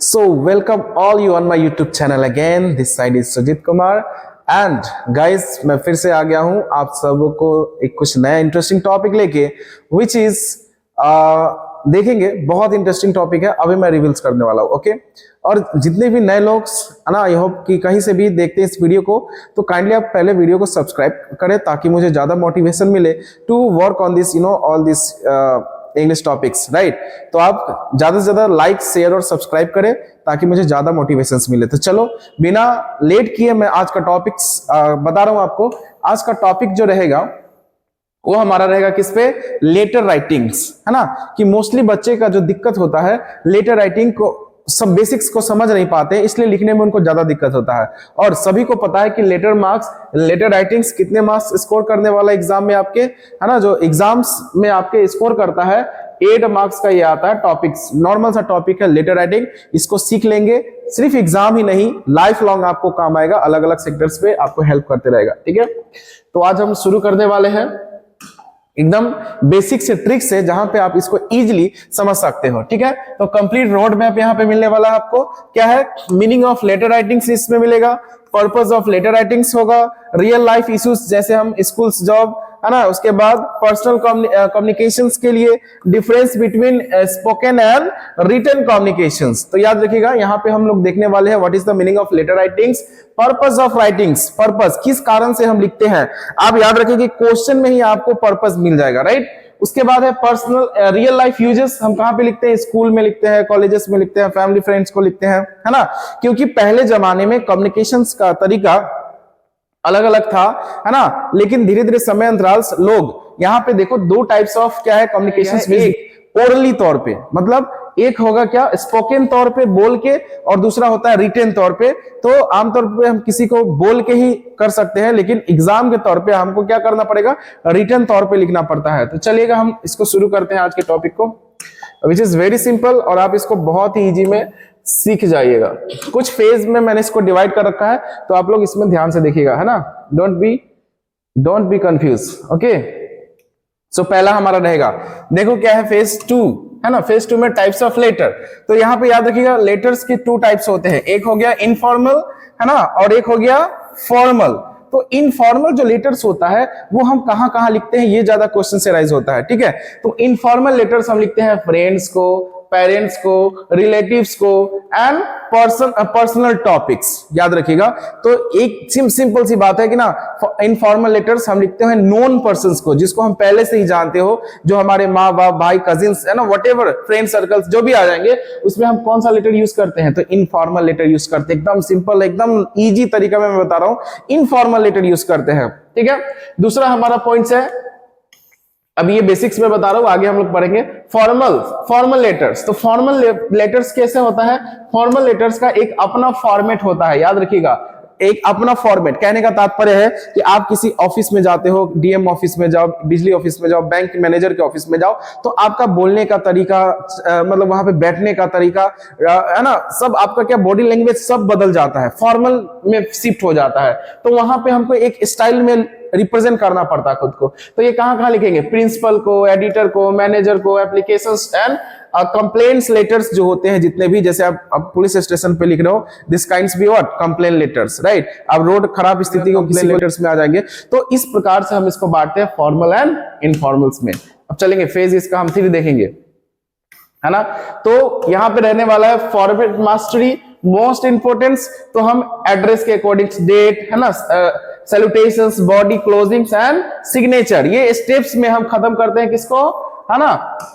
So welcome all you on my YouTube channel again. This side is Sujit Kumar and guys मैं फिर से आ गया हूँ आप सबको एक कुछ नया इंटरेस्टिंग टॉपिक लेके which is देखेंगे बहुत इंटरेस्टिंग टॉपिक है अभी मैं रिवील्स करने वाला हूँ ओके और जितने भी नए लोग है ना आई होप कि कहीं से भी देखते हैं इस वीडियो को तो काइंडली आप पहले वीडियो को सब्सक्राइब करें ताकि मुझे ज्यादा मोटिवेशन मिले to work on this all this English topics right. तो आप ज्यादा से ज्यादा लाइक शेयर और सब्सक्राइब करें ताकि मुझे ज्यादा मोटिवेशन मिले। तो चलो बिना लेट किए मैं आज का टॉपिक्स बता रहा हूं आपको। आज का टॉपिक जो रहेगा वो हमारा रहेगा किस पे, लेटर राइटिंग्स, है ना। कि मोस्टली बच्चे का जो दिक्कत होता है लेटर राइटिंग को सब बेसिक्स को समझ नहीं पाते इसलिए लिखने में उनको ज्यादा दिक्कत होता है। और सभी को पता है कि लेटर राइटिंग्स कितने मार्क्स स्कोर करने वाला एग्जाम में आपके, है ना, जो एग्जाम्स में आपके स्कोर करता है 8 मार्क्स का ये आता है टॉपिक्स। नॉर्मल सा टॉपिक है लेटर राइटिंग, इसको सीख लेंगे सिर्फ एग्जाम ही नहीं लाइफ लॉन्ग आपको काम आएगा, अलग अलग सेक्टर्स पे आपको हेल्प करते रहेगा। ठीक है, तो आज हम शुरू करने वाले हैं एकदम बेसिक से ट्रिक से जहां पे आप इसको इजीली समझ सकते हो। ठीक है, तो कंप्लीट रोड मैप यहां पे मिलने वाला है आपको। क्या है, मीनिंग ऑफ लेटर राइटिंग्स इसमें मिलेगा, पर्पस ऑफ लेटर राइटिंग्स होगा, रियल लाइफ इश्यूज जैसे हम स्कूल्स जॉब, है ना, उसके बाद पर्सनल कम्युनिकेशंस के लिए difference between spoken and written communications. तो याद रखिएगा यहाँ पे हम लोग देखने वाले हैं what is the meaning of letter writings, purpose of writings, purpose किस कारण से हम लिखते हैं। आप याद रखिए कि क्वेश्चन में ही आपको पर्पस मिल जाएगा राइट। उसके बाद है पर्सनल रियल लाइफ यूजेस, हम कहां पे लिखते हैं, स्कूल में लिखते हैं, कॉलेजेस में लिखते हैं, फैमिली फ्रेंड्स को लिखते हैं, है ना। क्योंकि पहले जमाने में कम्युनिकेशंस का तरीका अलग अलग था, है ना, लेकिन धीरे धीरे समय अंतराल लोग यहाँ पे देखो 2 टाइप्स ऑफ क्या है कम्युनिकेशन, एक ओरली तौर पे, मतलब एक होगा क्या स्पोकन तौर पे बोल के, और दूसरा होता है रिटन तौर पे। तो आमतौर पे हम किसी को बोल के ही कर सकते हैं लेकिन एग्जाम के तौर पे हमको क्या करना पड़ेगा, रिटन तौर पे लिखना पड़ता है। तो चलिएगा हम इसको शुरू करते हैं आज के टॉपिक को, विच इज वेरी सिंपल और आप इसको बहुत ही इजी में सीख जाइएगा। कुछ फेज में मैंने इसको डिवाइड कर रखा है तो आप लोग इसमें ध्यान से देखिएगा, है ना, डोंट बी कंफ्यूज ओके। सो पहला हमारा रहेगा, देखो क्या है फेज 2, है ना। फेज 2 में टाइप्स ऑफ लेटर, तो यहाँ पे याद रखिएगा लेटर्स के 2 टाइप्स होते हैं, एक हो गया इनफॉर्मल, है ना, और एक हो गया फॉर्मल। तो इनफॉर्मल जो लेटर्स होता है वो हम कहां कहां लिखते हैं, ये ज्यादा क्वेश्चन से राइज होता है। ठीक है, तो इनफॉर्मल लेटर्स हम लिखते हैं फ्रेंड्स को, पेरेंट्स को, रिलेटिव्स को एंड पर्सनल टॉपिक्स, याद रखिएगा। तो एक सिंपल सी बात है कि ना इनफॉर्मल लेटर्स हम लिखते हैं नोन पर्सन्स को, जिसको हम पहले से ही जानते हो, जो हमारे माँ बाप, भाई, कजिन्स, है ना, व्हाटएवर फ्रेंड सर्कल्स जो भी आ जाएंगे उसमें हम कौन सा लेटर यूज करते हैं, तो इनफॉर्मल लेटर यूज करते हैं। एकदम सिंपल एकदम इजी तरीका में मैं बता रहा हूं, इनफॉर्मल लेटर यूज करते हैं। ठीक है, दूसरा हमारा पॉइंट है, अब ये बेसिक्स में बता रहा हूं, आगे हम लोग पढ़ेंगे फॉर्मल लेटर्स। तो फॉर्मल लेटर्स कैसे होता है, फॉर्मल लेटर्स का एक अपना फॉर्मेट होता है, याद रखिएगा, एक अपना फॉर्मेट। कहने का तात्पर्य है कि आप किसी ऑफिस में जाते हो, डीएम ऑफिस में जाओ, बिजली ऑफिस में जाओ, बैंक मैनेजर के ऑफिस में जाओ, तो आपका बोलने का तरीका, मतलब वहां पे बैठने का तरीका, है ना, सब आपका क्या बॉडी लैंग्वेज सब बदल जाता है, फॉर्मल में शिफ्ट हो जाता है। तो वहां पे हमको एक स्टाइल में रिप्रेजेंट करना पड़ता है खुद को। तो ये कहां कहां लिखेंगे, प्रिंसिपल को, एडिटर को, मैनेजर को, एप्लीकेशंस एंड कंप्लेंट्स लेटर्स जो होते हैं जितने भी, जैसे आप पुलिस स्टेशन पे लिख रहे हो, this kinds be what, complain letters right. अब रोड खराब स्थिति को किसी लेटर्स में आ जाएंगे। तो इस प्रकार से हम इसको बांटते हैं फॉर्मल एंड इनफॉर्मल्स में। अब चलेंगे फेज इसका हम फिर देखेंगे, है ना। तो यहां पे रहने वाला है फॉर्मेट मास्टरी, मोस्ट इंपोर्टेंस। तो हम एड्रेस के अकॉर्डिंग डेट, है ना, salutations, body closings and signature, ये स्टेप्स में हम खत्म करते हैं किसको, है ना,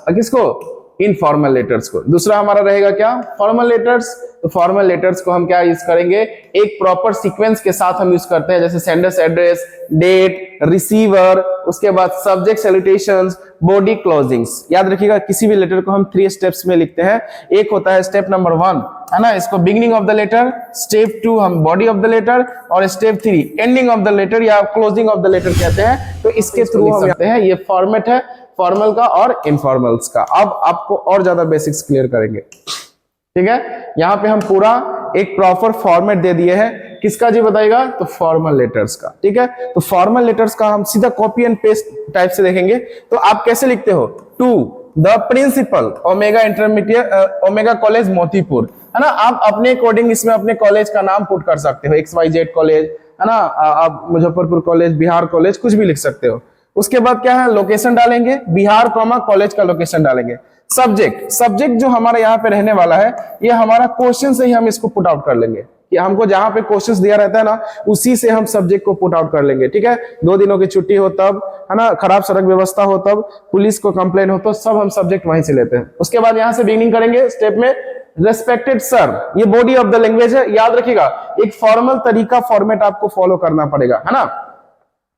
किसको, इनफॉर्मल लेटर्स को। दूसरा हमारा रहेगा क्या, फॉर्मल लेटर्स। तो फॉर्मल लेटर्स को हम क्या यूज करेंगे, एक प्रॉपर सीक्वेंस के साथ हम यूज करते हैं, जैसे सेंडर्स एड्रेस, डेट, रिसीवर, उसके बाद सब्जेक्ट सैल्यूटेशंस, बॉडी क्लोजिंग्स। याद रखिएगा किसी भी लेटर को हम 3 स्टेप्स में लिखते हैं। एक होता है स्टेप नंबर 1, है ना, इसको beginning of the letter, step 2 हम बॉडी ऑफ द लेटर, और step 3 ending of the letter या क्लोजिंग ऑफ द लेटर कहते हैं। तो इसके थ्रू हम लिखते हैं। ये फॉर्मेट है फॉर्मल का और इनफॉर्मल्स का। अब आपको और ज्यादा बेसिक्स क्लियर करेंगे। ठीक है, यहाँ पे हम पूरा एक प्रॉपर फॉर्मेट दे दिए हैं, किसका जी बताइएगा, तो फॉर्मल लेटर्स का। ठीक है, तो फॉर्मल लेटर्स का हम सीधा कॉपी एंड पेस्ट टाइप से देखेंगे। तो आप कैसे लिखते हो, to the principal Omega intermediate Omega college Motipur, है ना। आप अपने अकॉर्डिंग इसमें अपने कॉलेज का नाम पुट कर सकते हो, XYZ कॉलेज, है ना। आप मुजफ्फरपुर कॉलेज, बिहार कॉलेज, कुछ भी लिख सकते हो। उसके बाद क्या है, लोकेशन डालेंगे, बिहार कॉमा कॉलेज का लोकेशन डालेंगे। सब्जेक्ट जो हमारा यहाँ पे रहने वाला है, ये हमारा क्वेश्चन से ही हम इसको पुट आउट कर लेंगे, कि हमको जहां पे क्वेश्चंस दिया रहता है ना, उसी से हम सब्जेक्ट को पुट आउट कर लेंगे। ठीक है, 2 दिनों की छुट्टी हो तब, है ना, खराब सड़क व्यवस्था हो तब, पुलिस को कंप्लेन हो तो, सब हम सब्जेक्ट वहीं से लेते हैं। उसके बाद यहां से बिगिनिंग करेंगे स्टेप में, रेस्पेक्टेड सर, ये बॉडी ऑफ द लैंग्वेज है, याद रखिएगा। एक फॉर्मल तरीका फॉर्मेट आपको फॉलो करना पड़ेगा, है ना।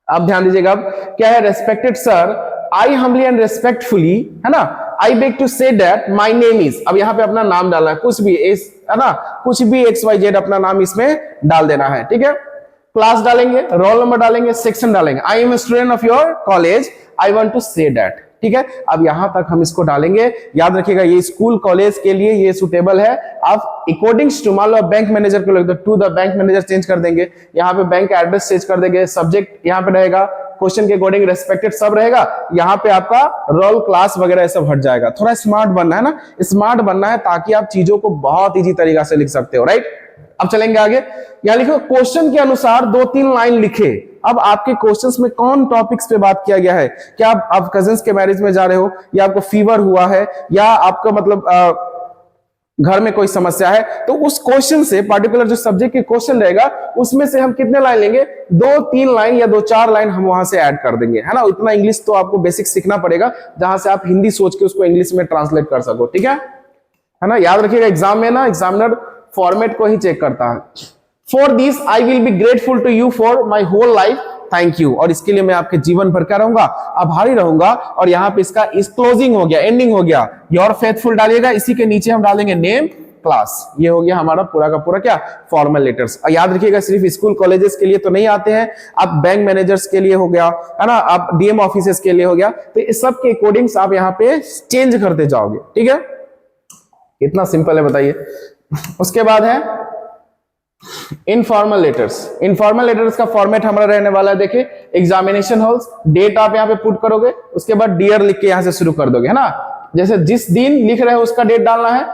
आप ध्यान दीजिएगा, अब क्या है, respected sir, I humbly and respectfully, है ना, I beg to say that my name is, अब यहाँ पे अपना नाम डालना है, कुछ भी है ना, कुछ भी XYZ अपना नाम इसमें डाल देना है। ठीक है, क्लास डालेंगे, रोल नंबर डालेंगे, सेक्शन डालेंगे, I am a student of your college, I want to say that. ठीक है, अब यहां तक हम इसको डालेंगे। याद रखिएगा, ये स्कूल कॉलेज के लिए ये सुटेबल है। आप अकॉर्डिंग्स टू, मान लो बैंक मैनेजर को लिख, to the bank manager change कर देंगे, यहाँ पे बैंक एड्रेस चेंज कर देंगे, सब्जेक्ट यहाँ पे रहेगा, क्वेश्चन के अकॉर्डिंग रेस्पेक्टेड सब रहेगा, यहाँ पे आपका रोल, क्लास वगैरह सब हट जाएगा। थोड़ा स्मार्ट बनना है ना, स्मार्ट बनना है ताकि आप चीजों को बहुत इजी तरीका से लिख सकते हो, राइट। अब चलेंगे आगे, यहां लिखो क्वेश्चन के अनुसार 2-3 लाइन लिखे। अब आपके क्वेश्चंस में कौन टॉपिक्स पे बात किया गया है, क्या आप कजिन्स के मैरिज में जा रहे हो, या आपको फीवर हुआ है, या आपका मतलब घर में कोई समस्या है, तो उस क्वेश्चन से पर्टिकुलर जो सब्जेक्ट के क्वेश्चन रहेगा उसमें से हम कितने लाइन लेंगे, 2-3 लाइन या 2-4 लाइन हम वहां से ऐड कर देंगे, है ना। इतना इंग्लिश तो आपको बेसिक सीखना पड़ेगा, जहां से आप हिंदी सोच के उसको इंग्लिश में ट्रांसलेट कर सको। ठीक है ना। याद रखिएगा, एग्जाम में ना एग्जामिनर फॉर्मेट को ही चेक करता है। For this I will be grateful to you for my whole life, thank you, और इसके लिए मैं आपके जीवन भर क्या रहूंगा, आभारी रहूंगा। और यहाँ पे इसका इस क्लोजिंग हो गया, एंडिंग हो गया, योर फेथफुल डालिएगा, इसी के नीचे हम डालेंगे नेम, क्लास। ये हो गया हमारा पूरा का पूरा क्या, फॉर्मल लेटर्स। याद रखिएगा, सिर्फ स्कूल कॉलेजेस के लिए तो नहीं आते हैं, आप बैंक मैनेजर्स के लिए हो गया, है ना, आप DM ऑफिसेस के लिए हो गया, तो इस सब के अकॉर्डिंग्स आप यहाँ पे चेंज करते जाओगे। ठीक है, इतना सिंपल है, बताइए। उसके बाद है इनफॉर्मल लेटर्स। इनफॉर्मल लेटर्स का फॉर्मेट हमारा रहने वाला है, देखिए, एग्जामिनेशन हॉल्स, डेट आप यहाँ पे पुट करोगे, उसके बाद डियर लिख के यहाँ से शुरू कर दोगे, है ना। जैसे जिस दिन लिख रहे हो उसका डेट डालना है,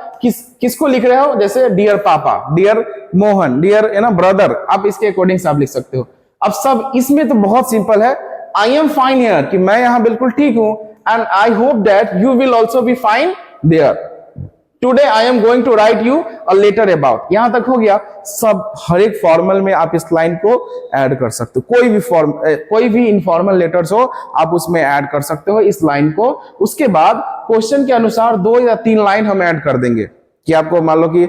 किसको लिख रहे हो, जैसे डियर पापा, डियर मोहन, डियर, है ना, ब्रदर, आप इसके अकॉर्डिंग आप लिख सकते हो। अब सब इसमें तो बहुत सिंपल है, आई एम फाइन हियर, कि मैं यहाँ बिल्कुल ठीक हूं, and I hope that you will also be fine there. Today I am going to write you a letter about, यहां तक हो गया। सब हर एक फॉर्मल में आप इस लाइन को ऐड कर सकते हो, कोई भी इनफॉर्मल लेटर्स हो आप उसमें ऐड कर सकते हो इस लाइन को। उसके बाद क्वेश्चन के अनुसार 2 या 3 लाइन हम ऐड कर देंगे, कि आपको मान लो कि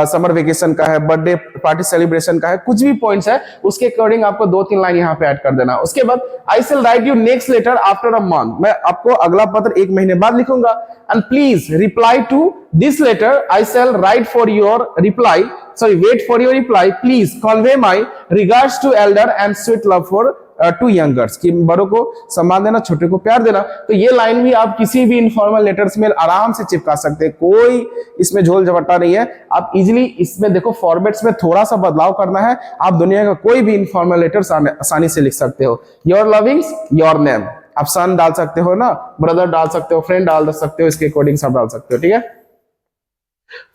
समर वेकेशन का है, बर्थडे पार्टी सेलिब्रेशन का है, कुछ भी पॉइंट्स है, उसके अकॉर्डिंग आपको 2-3 लाइन यहाँ पे ऐड कर देना। उसके बाद I will write you next letter after a month, मैं आपको अगला पत्र 1 महीने बाद लिखूंगा, and please reply to this letter, I shall write for your reply, sorry wait for your reply, please convey my regards to elder and sweet love for to youngers, कि बड़ों को सम्मान देना, छोटे को प्यार देना। तो ये लाइन भी आप किसी भी इनफॉर्मल लेटर्स में आराम से चिपका सकते हैं, कोई इसमें झोल झपट्टा नहीं है। आप इजीली इसमें देखो, फॉर्मेट्स में थोड़ा सा बदलाव करना है, आप दुनिया का कोई भी इनफॉर्मल लेटर्स आसानी से लिख सकते हो। योर लविंग्स, योर नेम, आप सन डाल सकते हो ना, ब्रदर डाल सकते हो, फ्रेंड डाल सकते हो, इसके अकॉर्डिंग सब डाल सकते हो। ठीक है,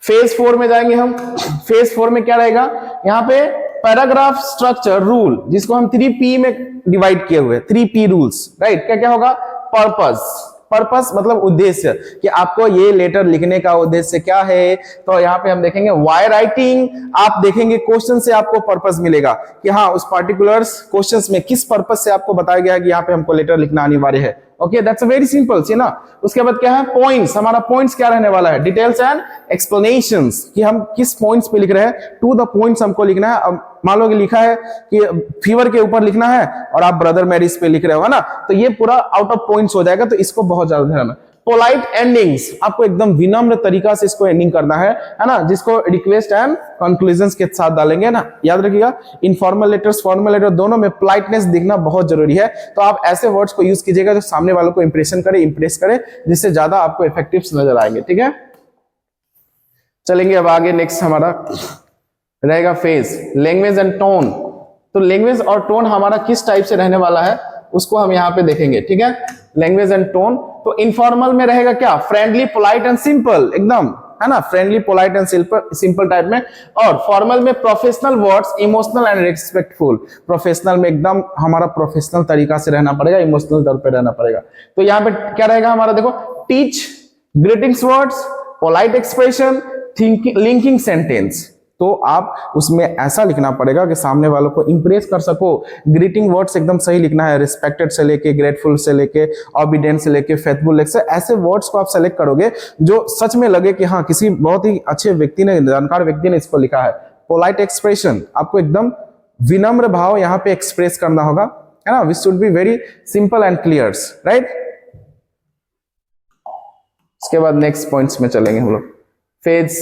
फेज 4 में जाएंगे हम। फेज 4 में क्या रहेगा, यहाँ पे पैराग्राफ स्ट्रक्चर रूल, जिसको हम 3P में डिवाइड किए हुए, 3P रूल्स, राइट। क्या क्या होगा, पर्पस मतलब उद्देश्य, कि आपको ये लेटर लिखने का उद्देश्य क्या है। तो यहाँ पे हम देखेंगे व्हाई राइटिंग, आप देखेंगे क्वेश्चन से आपको पर्पस मिलेगा, कि हाँ उस पार्टिकुलर क्वेश्चंस में किस पर्पस से आपको बताया गया है कि यहाँ पे हमको लेटर लिखना अनिवार्य है। ओके, दैट्स वेरी सिंपल, सी ना। उसके बाद क्या है, पॉइंट्स, हमारा पॉइंट्स क्या रहने वाला है, डिटेल्स एंड एक्सप्लेनेशंस, कि हम किस पॉइंट्स पे लिख रहे हैं, टू द पॉइंट्स हमको लिखना है। अब मान लो कि लिखा है कि फीवर के ऊपर लिखना है और आप ब्रदर मैरिज पे लिख रहे हो ना, तो ये पूरा आउट ऑफ पॉइंट्स हो जाएगा, तो इसको बहुत ज्यादा ध्यान रखना। पोलाइट एंडिंग्स, आपको एकदम विनम्र तरीका से इसको एंडिंग करना है ना, जिसको रिक्वेस्ट एंड कंक्लूजन्स के साथ डालेंगे ना। याद रखिएगा, इनफॉर्मल लेटर्स, फॉर्मल लेटर, दोनों में पोलाइटनेस दिखना बहुत जरूरी है। तो आप ऐसे वर्ड्स को यूज कीजिएगा जो सामने वालों को इंप्रेशन करे, इंप्रेस करे, जिससे ज्यादा आपको इफेक्टिव नजर आएंगे। ठीक है, चलेंगे अब आगे। नेक्स्ट हमारा रहेगा फेज, लैंग्वेज एंड टोन। तो लैंग्वेज और टोन हमारा किस टाइप से रहने वाला है उसको हम यहाँ पे देखेंगे। ठीक है, लैंग्वेज एंड टोन। तो इनफॉर्मल में रहेगा क्या, फ्रेंडली, पोलाइट एंड सिंपल, एकदम, है ना, friendly, polite and simple type में। और फॉर्मल में professional words, emotional and respectful. Professional में एकदम हमारा प्रोफेशनल तरीका से रहना पड़ेगा, इमोशनल तौर पे रहना पड़ेगा। तो यहाँ पे क्या रहेगा हमारा, देखो, teach, greetings words, polite expression, linking sentence. तो आप उसमें ऐसा लिखना पड़ेगा कि सामने वालों को इंप्रेस कर सको। ग्रीटिंग वर्ड्स एकदम सही लिखना है, रिस्पेक्टेड से लेके, ग्रेटफुल से लेके, ऑबिडेंट से लेके, फेथफुल, ऐसे वर्ड्स को आप सेलेक्ट करोगे जो सच में लगे कि हाँ किसी बहुत ही अच्छे व्यक्ति ने, जानकार व्यक्ति ने इसको लिखा है। पोलाइट एक्सप्रेशन, आपको एकदम विनम्र भाव यहाँ पे एक्सप्रेस करना होगा, है ना। We should be very simple and clear, right. इसके बाद नेक्स्ट पॉइंट्स में चलेंगे हम लोग। फेज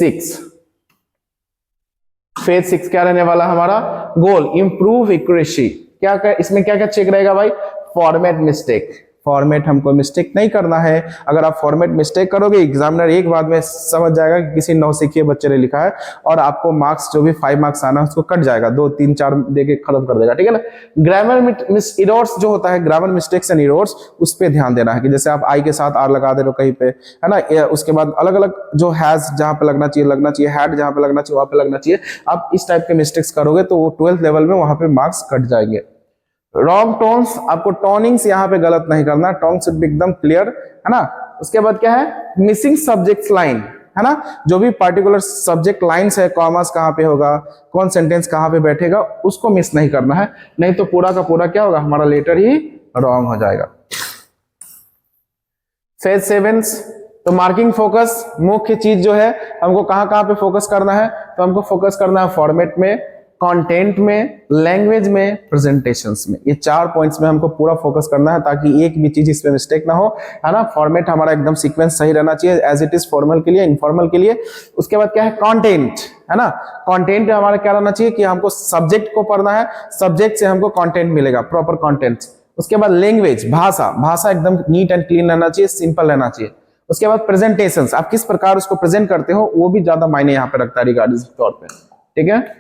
6 क्या रहने वाला हमारा, गोल, इंप्रूव एक्यूरेसी। क्या इसमें क्या क्या चेक रहेगा भाई, फॉर्मेट मिस्टेक। फॉर्मेट हमको मिस्टेक नहीं करना है। अगर आप फॉर्मेट मिस्टेक करोगे, एग्जामिनर एक बार में समझ जाएगा कि किसी नौसिखिए बच्चे ने लिखा है, और आपको मार्क्स जो भी 5 मार्क्स आना है उसको कट जाएगा, 2 3 4 देके खत्म कर देगा, ठीक है ना। ग्रामर एरर्स जो होता है, ग्रामर मिस्टेक्स एंड एरर्स, उस पर ध्यान देना है कि जैसे आप आई के साथ आर लगा दे रहे हो कहीं पे, है ना। उसके बाद अलग अलग जो हैज जहां पे लगना चाहिए, हैड जहां पे लगना चाहिए वहां पे लगना चाहिए। आप इस टाइप के मिस्टेक्स करोगे तो वो 12th लेवल में वहां पे मार्क्स कट जाएंगे। रॉन्ग टोन्स, आपको टोनिंग्स यहाँ पे गलत नहीं करना, टोन शुड बी एकदम क्लियर, है ना। उसके बाद क्या है, मिसिंग सब्जेक्ट लाइन, है ना। जो भी पर्टिकुलर सब्जेक्ट लाइंस है, कॉमर्स कहाँ पे होगा, कौन सेंटेंस कहाँ पे बैठेगा, उसको मिस नहीं करना है, नहीं तो पूरा का पूरा क्या होगा, हमारा लेटर ही रॉन्ग हो जाएगा। फेज 7, तो मार्किंग फोकस, मुख्य चीज जो है हमको कहाँ पे फोकस करना है, तो हमको फोकस करना है फॉर्मेट में, कंटेंट में, लैंग्वेज में, प्रेजेंटेशंस में। ये 4 पॉइंट्स में हमको पूरा फोकस करना है ताकि एक भी चीज इसमें मिस्टेक ना हो, है ना। फॉर्मेट हमारा एकदम सीक्वेंस सही रहना चाहिए, एज इट इज फॉर्मल के लिए, इनफॉर्मल के लिए। उसके बाद क्या है, कंटेंट, है ना। कंटेंट हमारा क्या रहना चाहिए कि हमको सब्जेक्ट को पढ़ना है, सब्जेक्ट से हमको कंटेंट मिलेगा, प्रॉपर कंटेंट। उसके बाद लैंग्वेज, भाषा एकदम नीट एंड क्लीन रहना चाहिए, सिंपल रहना चाहिए। उसके बाद प्रेजेंटेशंस, आप किस प्रकार उसको प्रेजेंट करते हो वो भी ज्यादा मायने यहाँ पे रखता है रिगार्डिंग तौर पे, ठीक है।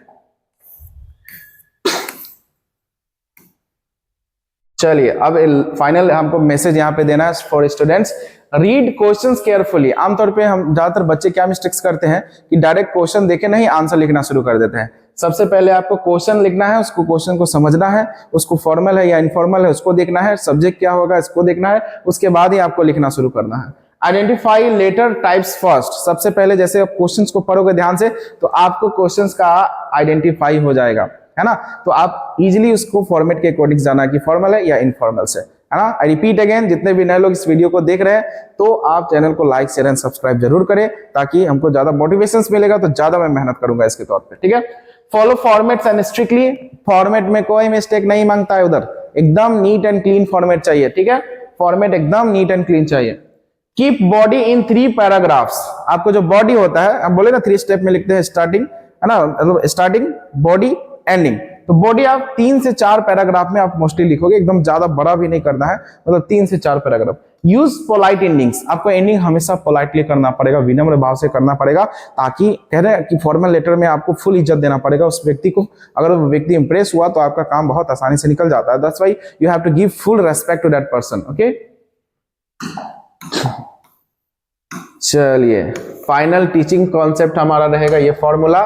चलिए अब फाइनल हमको मैसेज यहाँ पे देना है for students, read questions carefully. आमतौर पे हम ज्यादातर बच्चे क्या मिस्टेक्स करते हैं कि डायरेक्ट क्वेश्चन देखे नहीं आंसर लिखना शुरू कर देते हैं। सबसे पहले आपको क्वेश्चन लिखना है, उसको क्वेश्चन को समझना है, उसको फॉर्मल है या इनफॉर्मल है उसको देखना है, सब्जेक्ट क्या होगा इसको देखना है, उसके बाद ही आपको लिखना शुरू करना है। आइडेंटिफाई लेटर टाइप्स फर्स्ट, सबसे पहले जैसे आप क्वेश्चंस को पढ़ोगे ध्यान से तो आपको क्वेश्चंस का आइडेंटिफाई हो जाएगा, है ना। तो आप इजीली उसको फॉर्मेट के अकॉर्डिंग जाना कि फॉर्मल है या इनफॉर्मल से, है ना। आई रिपीट अगेन, जितने भी नए लोग इस वीडियो को देख रहे हैं तो आप चैनल को लाइक शेयर एंड सब्सक्राइब जरूर करें ताकि हमको ज्यादा मोटिवेशन मिलेगा, तो ज्यादा मैं मेहनत करूंगा इसके तौर पे, ठीक है। Follow formats and strictly, format में कोई मिस्टेक नहीं मांगता है, उधर एकदम नीट एंड क्लीन फॉर्मेट चाहिए, ठीक है। फॉर्मेट एकदम नीट एंड क्लीन चाहिए। कीप बॉडी इन 3 पैराग्राफ्स, आपको जो बॉडी होता है, आप बोले ना 3 स्टेप में लिखते हैं, स्टार्टिंग, है ना, मतलब स्टार्टिंग, बॉडी, एंडिंग। तो बॉडी आप 3 से 4 पैराग्राफ में आप मोस्टली लिखोगे, एकदम ज्यादा बड़ा भी नहीं करना है, मतलब 3 से 4 पैराग्राफ। यूज पोलाइट एंडिंग्स, आपको एंडिंग हमेशा पोलाइटली करना पड़ेगा, विनम्र भाव से करना पड़ेगा, ताकि कह रहे हैं कि फॉर्मल लेटर में आपको फुल इज्जत देना पड़ेगा उस व्यक्ति को। अगर वो व्यक्ति इंप्रेस हुआ तो आपका काम बहुत आसानी से निकल जाता है। That's why you have to give full respect to that person, okay. चलिए फाइनल टीचिंग कॉन्सेप्ट हमारा रहेगा ये फॉर्मूला।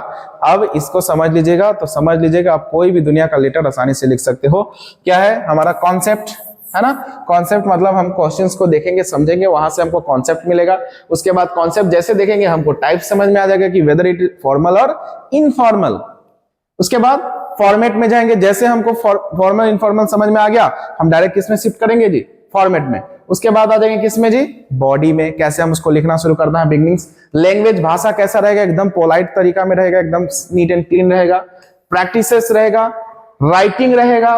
अब इसको समझ लीजिएगा, तो समझ लीजिएगा आप कोई भी दुनिया का लेटर आसानी से लिख सकते हो। क्या है हमारा कॉन्सेप्ट, है ना। कॉन्सेप्ट मतलब हम क्वेश्चंस को देखेंगे, समझेंगे, वहां से हमको कॉन्सेप्ट मिलेगा। उसके बाद कॉन्सेप्ट जैसे देखेंगे हमको टाइप समझ में आ जाएगा कि वेदर इट फॉर्मल और इनफॉर्मल। उसके बाद फॉर्मेट में जाएंगे, जैसे हमको फॉर्मल इनफॉर्मल समझ में आ गया, हम डायरेक्ट किसमें शिफ्ट करेंगे जी, फॉर्मेट में। उसके बाद आ जाएंगे किसमें जी, बॉडी में, कैसे हम उसको लिखना शुरू करना है, बिगनिंग्स। लैंग्वेज, भाषा कैसा रहेगा, एकदम पोलाइट तरीका में रहेगा, एकदम नीट एंड क्लीन रहेगा। प्रैक्टिसेस रहेगा, राइटिंग रहेगा,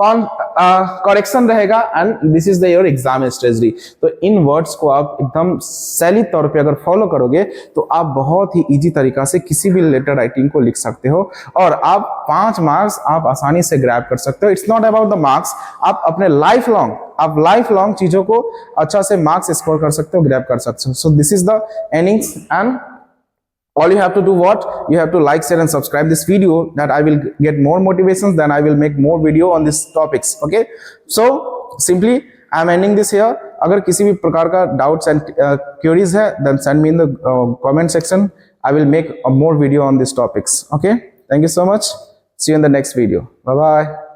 करेक्शन रहेगा, and this is the your exam strategy. तो इन वर्ड्स को आप एकदम सैली तौर पे अगर फॉलो करोगे तो आप बहुत ही इजी तरीका से किसी भी लेटर राइटिंग को लिख सकते हो, और आप 5 मार्क्स आप आसानी से ग्रैब कर सकते हो। It's not about the marks, आप अपने लाइफ लॉन्ग चीजों को अच्छा से मार्क्स स्कोर कर सकते हो, ग्रैब कर सकते हो। So this is the earnings, and all you have to do what, you have to like, share and subscribe this video, that I will get more motivations, then I will make more video on these topics, okay. So simply I am ending this here. अगर किसी भी प्रकार का doubts and queries है then send me in the comment section. I will make a more video on these topics. Okay, thank you so much. See you in the next video. Bye bye.